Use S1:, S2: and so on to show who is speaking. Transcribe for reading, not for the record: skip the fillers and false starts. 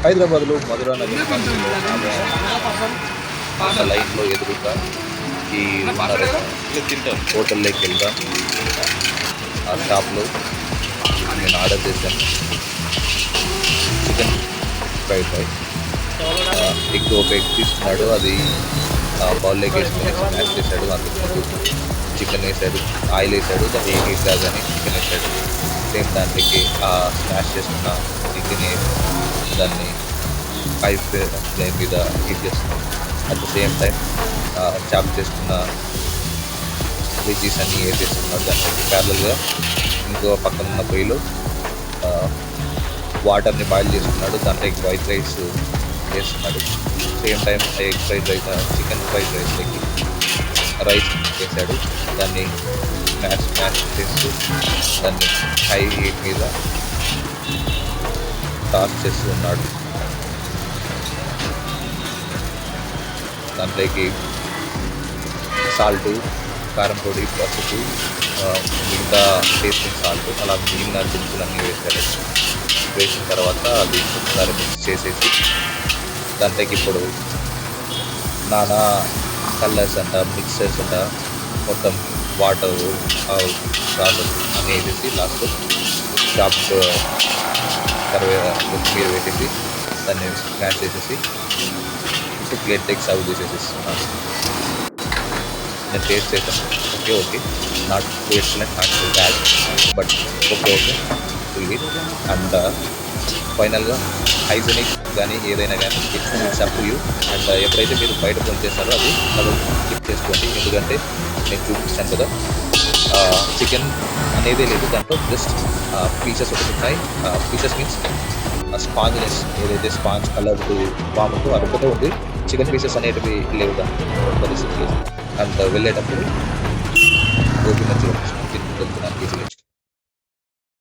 S1: హైదరాబాద్లో మధురా నగర్ ఒక లైన్లో ఎదురుగా ఈ హోటల్లోకి వెళ్దాం. ఆ షాప్లో నేను ఆర్డర్ చేశాను చికెన్ ఫ్రైడ్ రైస్. ఒక ఎగ్ తీసుకున్నాడు, అది బౌల్లోకి వేసుకొని స్మాష్ చేశాడు. అందుకు చికెన్ వేసాడు, ఆయిల్ వేసాడు, దాన్ని హీట్ కాగానే చికెన్ వేసాడు. సేమ్ దాంట్లోకి స్మాష్ చేసుకున్న చికెన్ దాన్ని హై ఫ్లేమ్ మీద హీట్ చేస్తున్నాం. At the same time chop చేసుకున్న వెజ్జీస్ అన్నీ వేసేస్తున్నాడు. దాంట్లోకి ప్యారలల్గా ఇంకో పక్కన ఉన్న పొయ్యిలో వాటర్ని బాయిల్ చేసుకున్నాడు. దాంట్లోకి వైట్ రైస్ వేస్తున్నాడు. Same time egg fried rice, chicken fried రైస్లోకి రైస్ వేసాడు. దాన్ని స్మాష్ చేస్తూ దాన్ని హై హీట్ మీద టాస్ చేస్తూ ఉన్నాడు. దాంట్లోకి సాల్టు, కారం పొడి, పసుపు, మిగతా టేస్టింగ్ సాల్ట్, అలా మిగిలిన దినుసులన్నీ వేసాడు. వేసిన తర్వాత అది ఒకసారి మిక్స్ చేసేసి దాంట్లోకి ఇప్పుడు నానా కలర్స్ అంట, మిక్సర్స్ అంట, మొత్తం వాటర్ సాసెస్ అన్నీ వేసేసి లాస్ట్లో చాప్ కొత్తిమీర వేసేసి దాన్ని స్మాష్ చేసేసి ప్లేట్లోకి సర్వ్ చేసేసిస్తున్నాను. నేను టేస్ట్ చేశాను. Okay, not two excellent, not too bad, but okay fully. And ఫైనల్గా హైజెనిక్ కానీ ఏదైనా కానీ it's up to you. And ఎప్పుడైతే మీరు బయట ఫోన్ చేస్తారో అది స్కిప్ చేసుకోండి. ఎందుకంటే నేను చూపిస్తాను కదా, చికెన్ అనేదే లేదు దాంట్లో, జస్ట్ పీసెస్ ఒకటి ఉన్నాయి. పీసెస్ మీన్స్ స్పాంజ్నెస్, ఏదైతే స్పాంజ్ కలర్ ఫామ్ ఉందో అది ఒకటే ఉంది. చికెన్ పీసెస్ అనేటివి లేవు దాంట్లో. అండ్ వెళ్ళేటప్పుడు గోబీ మంచిగా తింటున్నాను ఈజీగా.